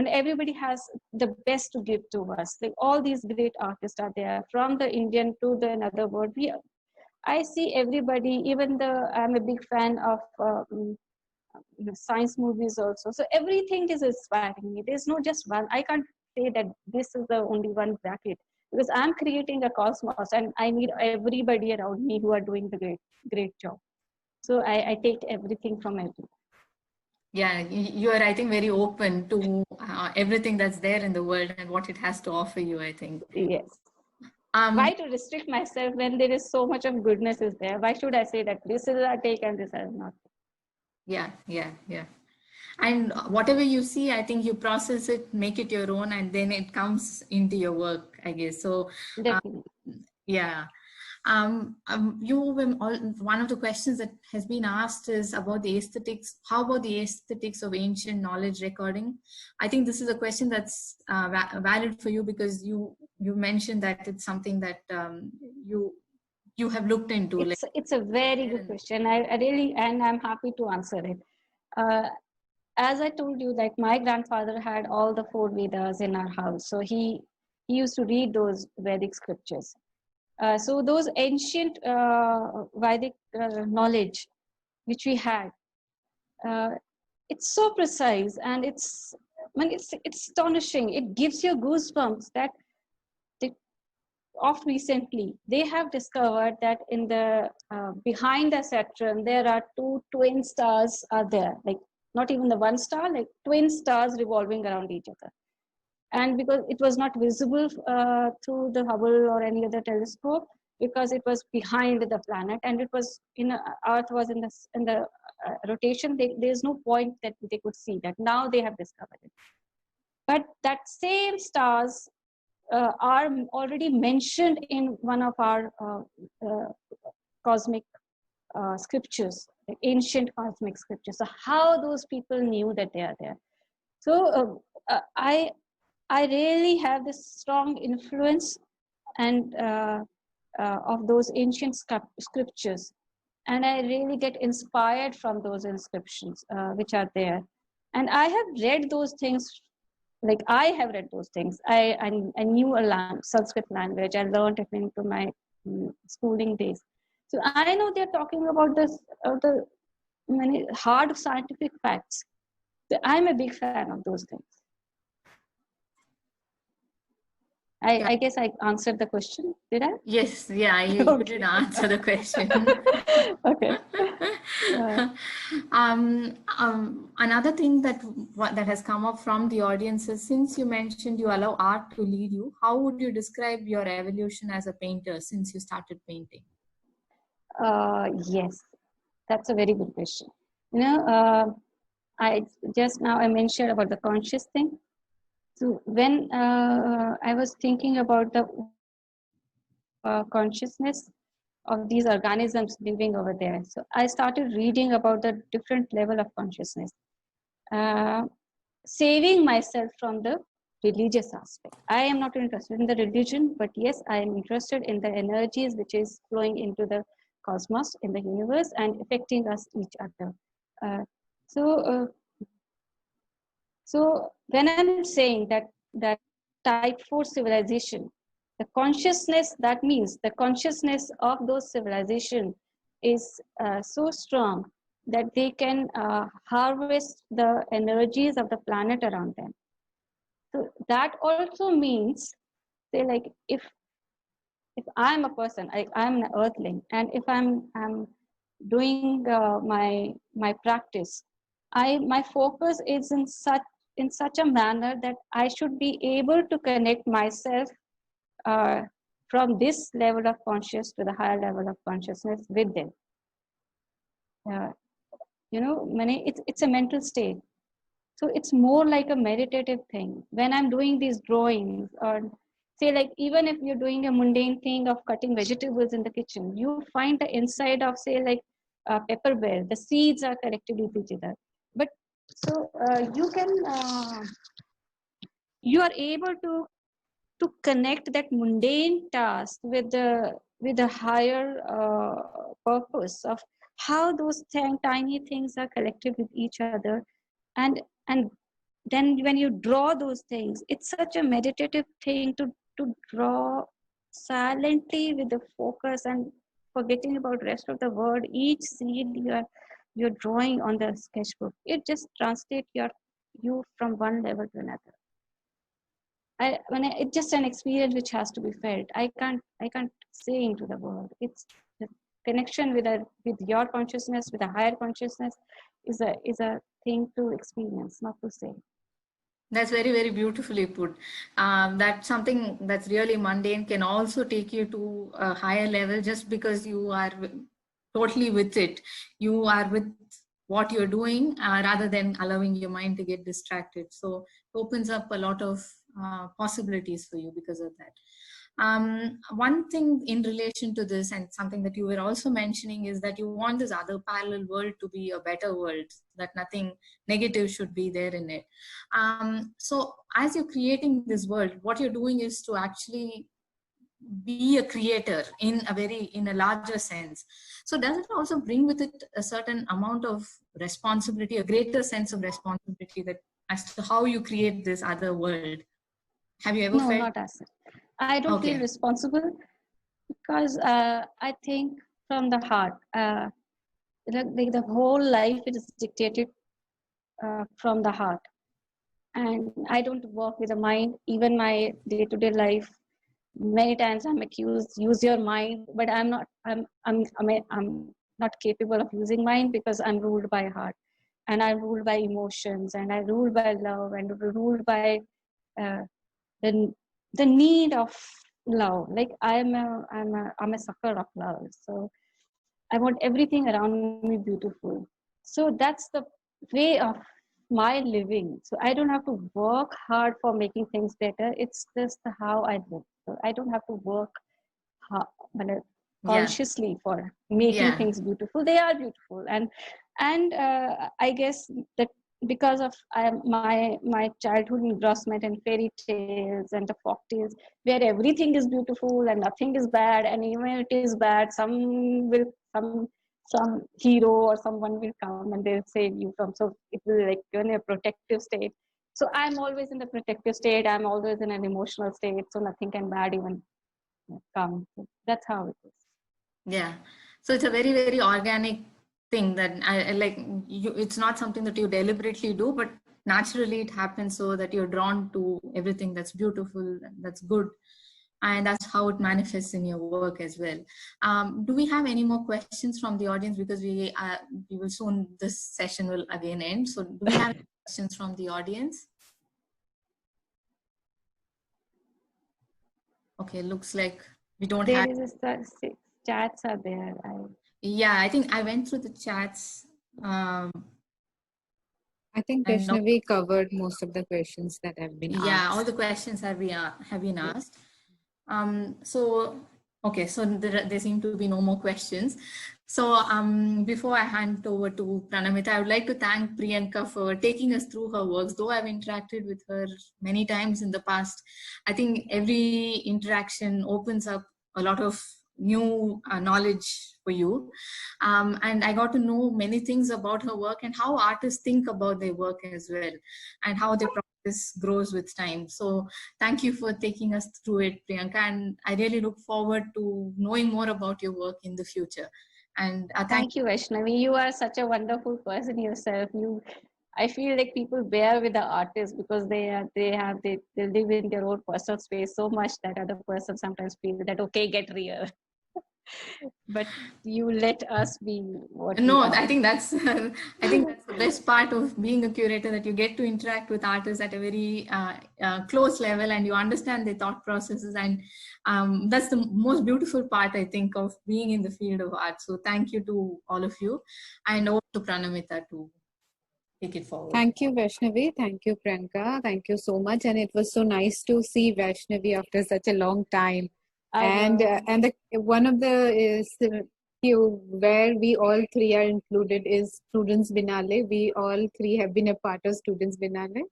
Everybody has the best to give to us. Like all these great artists are there, from the Indian to the another world. I see everybody. Even I'm a big fan of science movies also. So everything is inspiring me. There's no just one. I can't say that this is the only one bracket, because I'm creating a cosmos, and I need everybody around me who are doing the great job. So I take everything from everyone. Yeah, you are, I think, very open to everything that's there in the world and what it has to offer you, I think. Yes. Why to restrict myself when there is so much of goodness is there? Why should I say that this is I take and this is not? Yeah. And whatever you see, I think you process it, make it your own, and then it comes into your work, I guess. So Yeah. One of the questions that has been asked is about the aesthetics. How about the aesthetics of ancient knowledge recording? I think this is a question that's valid for you, because you mentioned that it's something that you have looked into. It's a very good question. I really, and I'm happy to answer it. As I told you, like my grandfather had all the 4 Vedas in our house, so he used to read those Vedic scriptures. So those ancient Vedic knowledge which we had, it's so precise, and it's astonishing. It gives you goosebumps that of recently they have discovered that in the behind the Saturn there are 2 twin stars are there, like not even the one star, like twin stars revolving around each other. And because it was not visible through the Hubble or any other telescope, because it was behind the planet, and it was Earth was in the rotation, there's no point that they could see that. Now they have discovered it. But that same stars are already mentioned in one of our cosmic scriptures, the ancient cosmic scriptures. So how those people knew that they are there? So I really have this strong influence and of those ancient scriptures, and I really get inspired from those inscriptions which are there. And I have read those things. Like I have read those things. I knew a Sanskrit language. I learned it into my schooling days. So I know they're talking about this the many hard scientific facts. So I'm a big fan of those things. I guess I answered the question. Did I? Yes, yeah, you did answer the question. Okay. Another thing that has come up from the audience is, since you mentioned you allow art to lead you, how would you describe your evolution as a painter since you started painting? Yes, that's a very good question. I mentioned about the conscious thing. So when I was thinking about the consciousness of these organisms living over there, so I started reading about the different level of consciousness, saving myself from the religious aspect. I am not interested in the religion, but yes, I am interested in the energies which is flowing into the cosmos, in the universe, and affecting us each other. So when I'm saying that type 4 civilization, the consciousness, that means the consciousness of those civilization is so strong that they can harvest the energies of the planet around them. So that also means, say, like if I'm a person, I'm an earthling, and if I'm doing my practice, my focus is in such a manner that I should be able to connect myself from this level of conscious to the higher level of consciousness with them. It's a mental state. So it's more like a meditative thing. When I'm doing these drawings, or say like even if you're doing a mundane thing of cutting vegetables in the kitchen, you find the inside of, say, like pepper bear, the seeds are connected with each other. But so you are able to connect that mundane task with the higher purpose of how those tiny things are connected with each other, and then when you draw those things, it's such a meditative thing to draw silently with the focus and forgetting about rest of the world. Each seed you're drawing on the sketchbook, it just translates you from one level to another. It's just an experience which has to be felt. I can't say into the world. It's the connection with your consciousness, with a higher consciousness, is a thing to experience, not to say. That's very, very beautifully put. That something that's really mundane can also take you to a higher level, just because you are totally with it. You are with what you're doing rather than allowing your mind to get distracted. So it opens up a lot of possibilities for you because of that. One thing in relation to this, and something that you were also mentioning, is that you want this other parallel world to be a better world, that nothing negative should be there in it. So as you're creating this world, what you're doing is to actually be a creator in a larger sense. So does it also bring with it a certain amount of responsibility, a greater sense of responsibility, that as to how you create this other world? Have you ever No, felt? not as such. I don't feel Okay. responsible because I think from the heart. Like the whole life is dictated from the heart, and I don't work with the mind. Even my day-to-day life, many times I'm accused use your mind, but I'm not capable of using mind because I'm ruled by heart, and I'm ruled by emotions, and I'm ruled by love, and ruled by uh, the the need of love. Like I'm a sucker of love, so I want everything around me beautiful. So that's the way of my living. So I don't have to work hard for making things better. It's just how I live. So I don't have to work hard, Yeah. consciously for making Yeah. things beautiful. They are beautiful, and I guess that because of my childhood engrossment in fairy tales and the folk tales, where everything is beautiful and nothing is bad, and even if it is bad, some hero or someone will come and they'll save you from. So it will like you're in a protective state. So I'm always in the protective state. I'm always in an emotional state. So nothing can bad even come. So that's how it is. Yeah. So it's a very, very organic thing that I like. It's not something that you deliberately do, but naturally it happens, so that you're drawn to everything that's beautiful, that's good, and that's how it manifests in your work as well. Do we have any more questions from the audience? Because we will soon, this session will again end. So do we have any questions from the audience? Okay, looks like we don't have. There is chats are there. Yeah, I think I went through the chats. I think And no, Vaishnavi covered most of the questions that have been yeah, all asked. the questions have been Yes. asked. So okay, so there seem to be no more questions. So before I hand over to Pranamita, I would like to thank Priyanka for taking us through her works. Though I've interacted with her many times in the past, I think every interaction opens up a lot of new knowledge for you. And I got to know many things about her work and how artists think about their work as well, and how their practice grows with time. So thank you for taking us through it, Priyanka, and I really look forward to knowing more about your work in the future. And Thank you, Vaishnavi. You are such a wonderful person yourself. I feel like people bear with the artists because they live in their own personal space so much that other person sometimes feel that okay, get real. But you let us be what we No, are. I think that's I think that's the best part of being a curator, that you get to interact with artists at a very close level, and you understand their thought processes, and that's the most beautiful part, I think, of being in the field of art. So thank you to all of you, and over to Pranamita to take it forward. Thank you, Vaishnavi. Thank you, Priyanka. Thank you so much. And it was so nice to see Vaishnavi after such a long time. I And know. one of the few where we all three are included is Students Binale. We all three have been a part of Students Binale.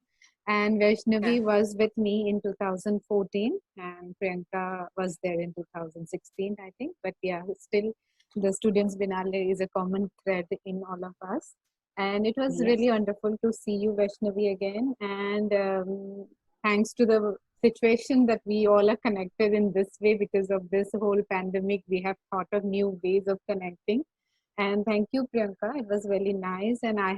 And Vaishnavi Yeah. was with me in 2014, and Priyanka was there in 2016, I think. But yeah, still the Students Binale is a common thread in all of us. And it was Yes. really wonderful to see you, Vaishnavi, again. And thanks to the situation that we all are connected in this way because of this whole pandemic, we have thought of new ways of connecting. And thank you, Priyanka. It was really nice. And I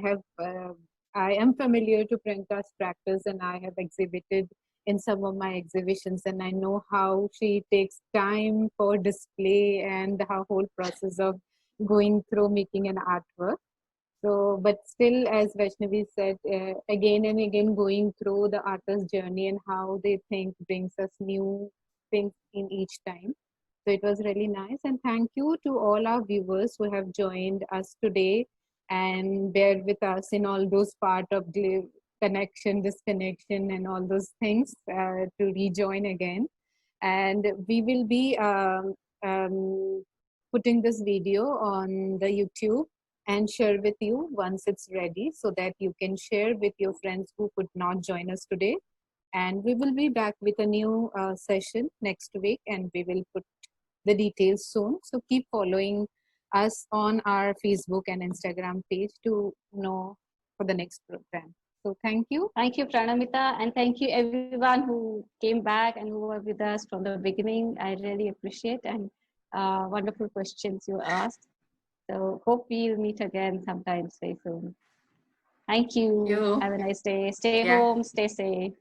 am familiar to Priyanka's practice, and I have exhibited in some of my exhibitions, and I know how she takes time for display and the whole process of going through making an artwork. So, but still, as Vaishnavi said, again and again going through the artist's journey and how they think brings us new things in each time. So it was really nice. And thank you to all our viewers who have joined us today and bear with us in all those part of the connection, disconnection, and all those things to rejoin again. And we will be putting this video on the YouTube and share with you once it's ready, so that you can share with your friends who could not join us today. And we will be back with a new session next week, and we will put the details soon. So keep following us on our Facebook and Instagram page to know for the next program. So thank you. Thank you, Pranamita, and thank you everyone who came back and who were with us from the beginning. I really appreciate, and wonderful questions you asked. So hope we'll meet again sometime very soon. Thank you. You. Have a nice day. Stay Yeah. home, stay safe.